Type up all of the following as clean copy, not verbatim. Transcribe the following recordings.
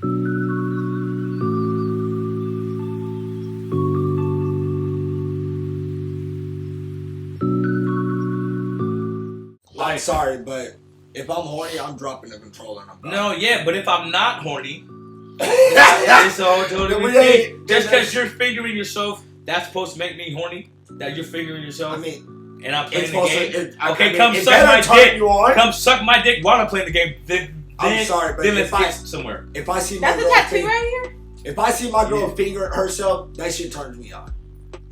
I'm sorry, but if I'm horny, I'm dropping the controller and I'm gone. No, yeah, but if I'm not horny, it's all totally thing. Just because you're fingering yourself, that's supposed to make me horny? That you're fingering yourself? I mean, and I'm playing the game? Okay, come suck my dick. Come suck my dick while I'm playing the game. I'm sorry, but then let's get somewhere. If I see my girl tattoo right here? If I see my girl fingering herself, that shit turns me on.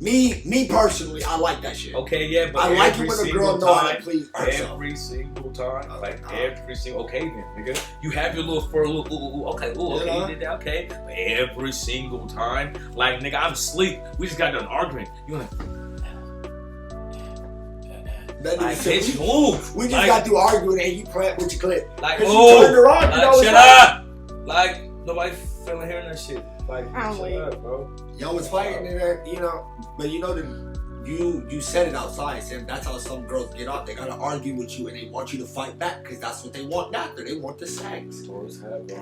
Me personally, I like that shit. Okay, yeah, but I like it when a girl knows how to please herself. Every single time, every single. Okay, then, nigga, you have your little fur, okay, you did that, okay, but every single time, like, nigga, I'm asleep. We just got done arguing. You wanna? We just got through arguing and you playing with your clip. Like, you turned her on, shut up. Like, nobody feeling hearing that shit. Like, shut up, bro. Y'all was fighting in there, but you said it outside, Sam. That's how some girls get off. They gotta argue with you and they want you to fight back because that's what they want after. They want the sex. Bro,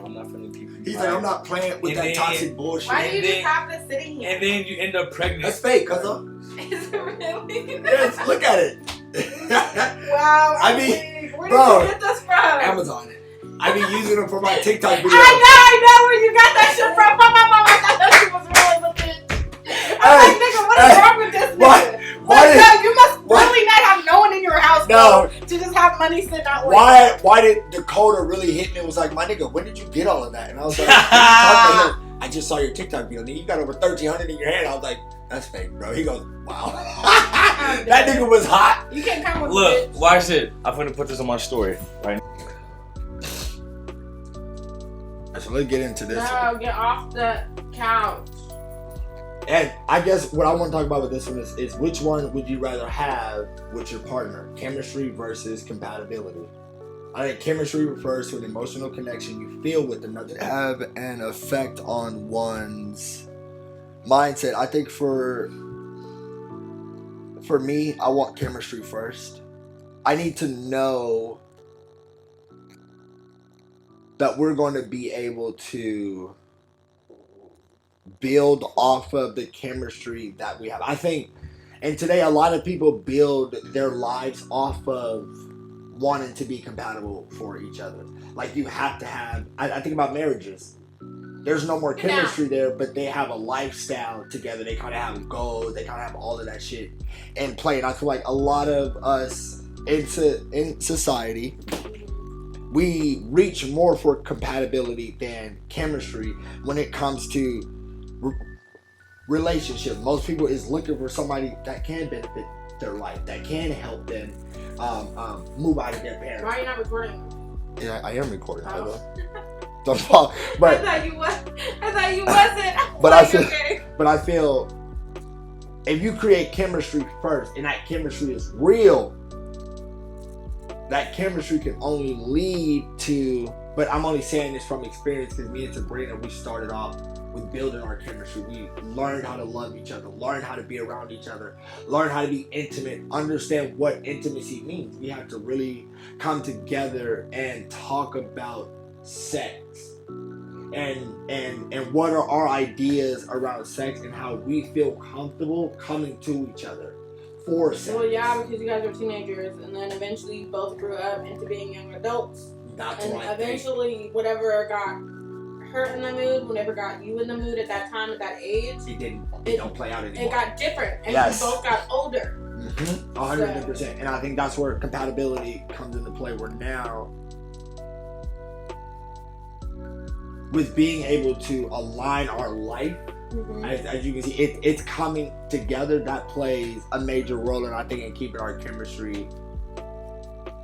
I'm not finna keep you. He's like, I'm not playing with that toxic bullshit. Why do you just have this sitting here? And then you end up pregnant. That's fake, cuz. Is it really? Yes, look at it. Wow. I mean, where bro, did you get this from? Amazon. I be using them for my TikTok videos. I know where you got that shit from. I thought she was really legit. I'm like, nigga, what is wrong with this nigga? You must really not have no one in your house to just have money sitting out. Why did Dakota really hit me? It was like, my nigga, when did you get all of that? And I was like, I just saw your TikTok video. Nigga, you got over 1,300 in your hand. I was like, that's fake, bro. He goes, wow. That nigga was hot. You can't come with Look, watch it. I'm gonna put this on my story right. So let's get into this. No, get off the couch. And I guess what I want to talk about with this one is which one would you rather have with your partner? Chemistry versus compatibility. I think chemistry refers to an emotional connection you feel with another. Have an effect on one's mindset. I think for me, I want chemistry first. I need to know that we're going to be able to build off of the chemistry that we have. I think, and today a lot of people build their lives off of wanting to be compatible for each other. Like you have to have, I think about marriages. There's no more chemistry there, but they have a lifestyle together. They kind of have goals. They kind of have all of that shit in play. And I feel like a lot of us in society, we reach more for compatibility than chemistry when it comes to relationship. Most people is looking for somebody that can benefit their life, that can help them move out of their parents. Why are you not recording? Yeah, I am recording. Oh. But I thought you wasn't. But I feel if you create chemistry first, and that chemistry is real, that chemistry can only lead to, but I'm only saying this from experience because me and Sabrina, we started off with building our chemistry. We learned how to love each other, learned how to be around each other, learned how to be intimate, understand what intimacy means. We have to really come together and talk about sex and what are our ideas around sex and how we feel comfortable coming to each other. Well, yeah, because you guys were teenagers, and then eventually you both grew up into being young adults. That's and right. Eventually, whatever got her in the mood, whatever got you in the mood at that time, at that age, it don't play out anymore. It got different, and yes. you both got older. 100%. And I think that's where compatibility comes into play. Where now, with being able to align our life. As you can see, it's coming together. That plays a major role, and I think in keeping our chemistry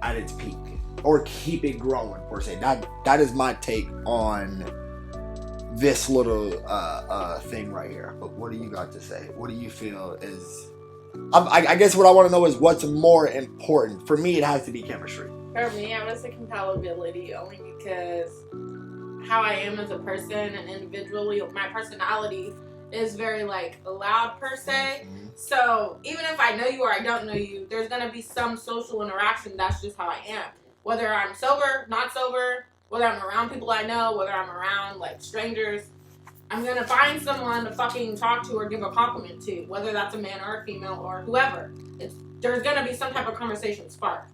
at its peak or keep it growing per se. That is my take on this little thing right here. But what do you got to say? What do you feel is? I guess what I want to know is what's more important. For me, it has to be chemistry. For me, I'm gonna say compatibility only because how I am as a person and individually, my personality is very loud per se. So even if I know you or I don't know you, there's gonna be some social interaction. That's just how I am. Whether I'm sober, not sober, whether I'm around people I know, whether I'm around like strangers, I'm gonna find someone to fucking talk to or give a compliment to, whether that's a man or a female or whoever. There's gonna be some type of conversation spark,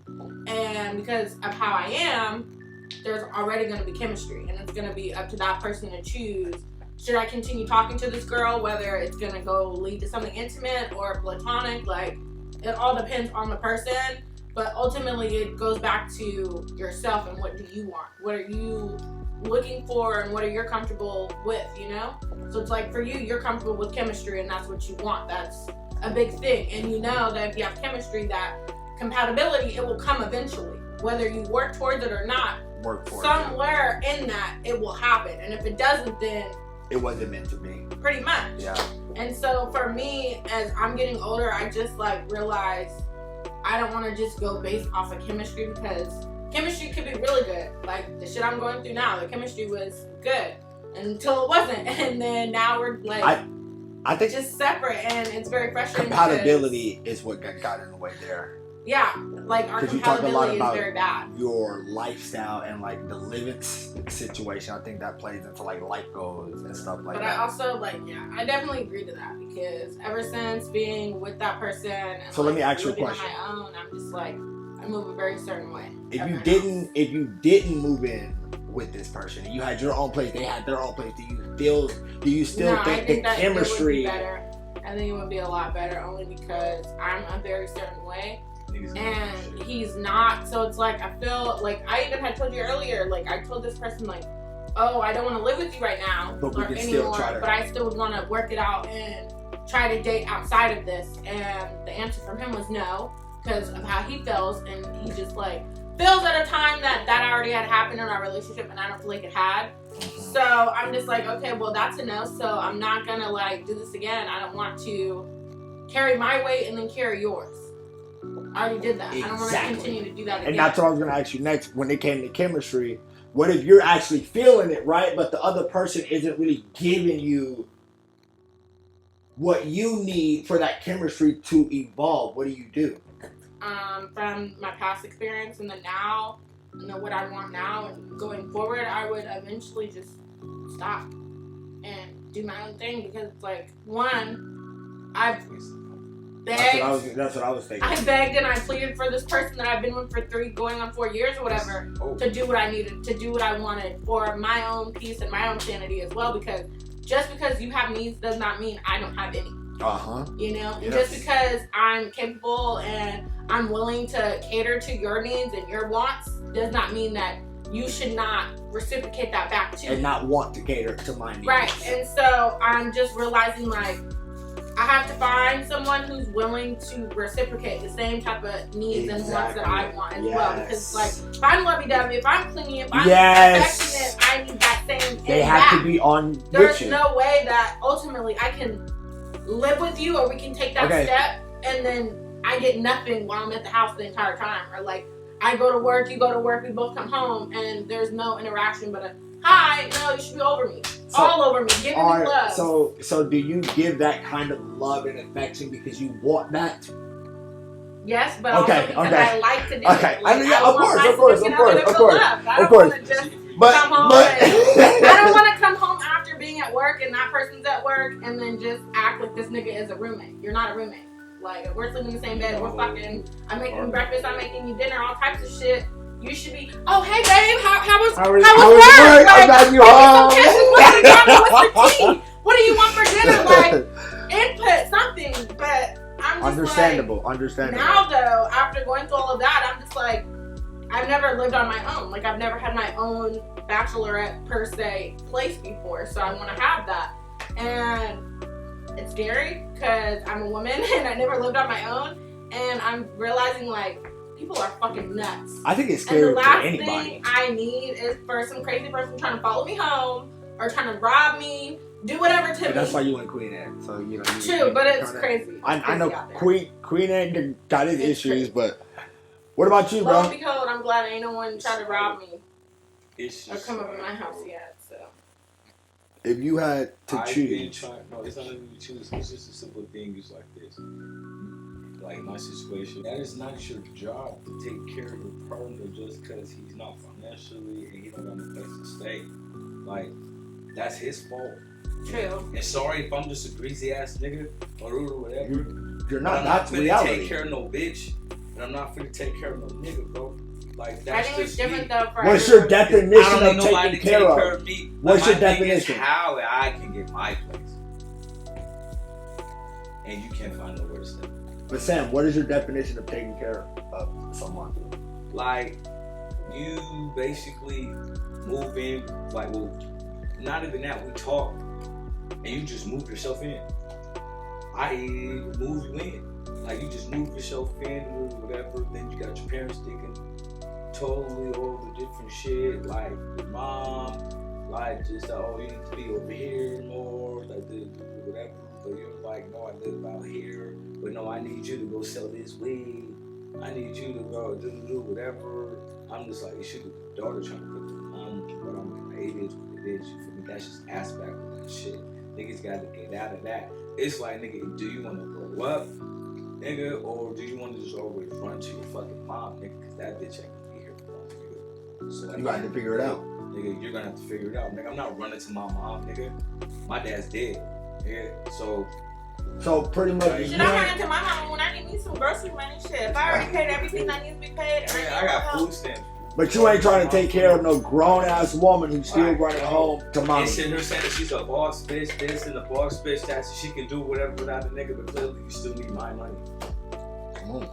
and because of how I am, there's already gonna be chemistry, and it's gonna be up to that person to choose. Should I continue talking to this girl, whether it's gonna go lead to something intimate or platonic? Like, it all depends on the person, but ultimately it goes back to yourself and what do you want? What are you looking for and what are you comfortable with, you know? So it's like for you, you're comfortable with chemistry and that's what you want. That's a big thing. And you know that if you have chemistry, that compatibility, it will come eventually. Whether you work towards it or not, somewhere in that it will happen. And if it doesn't, then it wasn't meant to be. Pretty much. Yeah. And so for me, as I'm getting older, I just like realize I don't want to just go based off of chemistry, because chemistry could be really good. Like the shit I'm going through now, the chemistry was good until it wasn't, and then now we're like I think just separate, and it's very frustrating. Compatibility is what got in the way there. Yeah, like our compatibility is very bad. Your lifestyle and like the living situation, I think that plays into like life goals and stuff like that. But I also I definitely agree to that, because ever since being with that person and so let me ask you a question. On my own, I'm just like I move a very certain way. If you didn't move in with this person, you had your own place, they had their own place, do you still think the chemistry? I think it would be a lot better, only because I'm a very certain way. And he's not, so it's like I feel like I even had told you earlier, like I told this person like, oh, I don't want to live with you right now but we can still try to, but I still would want to work it out and try to date outside of this. And the answer from him was no, because of how he feels, and he just like feels at a time that already had happened in our relationship, and I don't feel like it had. So I'm just like, okay, well that's a no, so I'm not gonna like do this again. I don't want to carry my weight and then carry yours. I already did that. Exactly. I don't want to continue to do that again. And that's what I was going to ask you next. When it came to chemistry, what if you're actually feeling it, right? But the other person isn't really giving you what you need for that chemistry to evolve? What do you do? From my past experience and then now, and what I want now and going forward, I would eventually just stop and do my own thing, because it's like, one, I've begged. That's what I was thinking. I begged and I pleaded for this person that I've been with for going on 4 years or whatever to do what I needed, to do what I wanted for my own peace and my own sanity as well. Because just because you have needs does not mean I don't have any. You know, yes. Just because I'm capable and I'm willing to cater to your needs and your wants does not mean that you should not reciprocate that back to me. And not want to cater to my needs. Right. And so I'm just realizing like, I have to find someone who's willing to reciprocate the same type of needs and wants that I want as well. Because, like, if I'm lovey-dovey, if I'm clingy, if I'm affectionate, I need that same. They have to be on. There's no way that ultimately I can live with you, or we can take that step, and then I get nothing while I'm at the house the entire time, or like I go to work, you go to work, we both come home, and there's no interaction but a hi, no, you should be over me. All over me, giving me love. So do you give that kind of love and affection because you want that? Yes, but also because I like to do it. Okay, like, of course. I don't want to just come home. I don't want to come home after being at work and that person's at work and then just act like this nigga is a roommate. You're not a roommate. Like, if we're sleeping in the same bed, we're fucking, I'm making you breakfast, I'm making you dinner, all types of shit. You should be, oh, hey, babe, how was work? I got you home. What's the tea? What do you want for dinner? Like, input, something. But I'm just understandable. Now, though, after going through all of that, I'm just like, I've never lived on my own. Like, I've never had my own bachelorette, per se, place before. So I want to have that. And it's scary because I'm a woman and I never lived on my own. And I'm realizing, like, people are fucking nuts. I think it's scary for anybody. And the last thing I need is for some crazy person trying to follow me home or trying to rob me, do whatever to me. That's why you and Queen Ed. So, you know. True, but it's crazy. I know Queen Ed got his issues, but what about you, bro? Lo and behold, I'm glad ain't no one trying to rob me or come up in my house yet. So, if you had to choose. No, it's not even choose. It's just a simple thing. It's like this. like my situation, that is not your job to take care of your partner just because he's not financially and he don't got no place to stay. Like, that's his fault. True. And sorry if I'm just a greasy ass nigga or whatever. You're not. That's I'm reality. Not take care of no bitch, and I'm not finna take care of no nigga, bro. Like, that's I think it's just different me. though. For What's your everyone. definition I don't of need nobody taking to take care care of? of me. What's your My thing is definition? how I can get my place, and you can't find nowhere to stay. But Sam, what is your definition of taking care of someone? Like, you basically move in, like, well, not even that, we talk, and you just move yourself in. I move you in. Like, you just move yourself in or whatever, then you got your parents thinking totally all the different shit, like your mom, like just, oh, you need to be over here more, like this, whatever, but you're like, no, I live out here, but no, I need you to go sell this weed. I need you to go do whatever. I'm just like, you should be the daughter trying to put the mom, but I'm like, it is what it is. You feel me? That's just aspect of that shit. Niggas gotta get out of that. It's like, nigga, do you wanna grow up, nigga, or do you wanna just always run to your fucking mom, nigga? Cause that bitch ain't gonna be here for long, nigga. So You got to figure it out. Nigga, you're gonna have to figure it out. Nigga, I'm not running to my mom, nigga. My dad's dead. Yeah, So pretty much, Should I run into my mama when I need me some grocery money? Shit, if I already paid everything that needs to be paid, I got food stamps. but you ain't trying to take care of no grown ass woman who's still running home to mommy. And sitting there saying that she's a boss bitch, this and a boss bitch that, so she can do whatever without a nigga, but clearly you still need my money. Come on.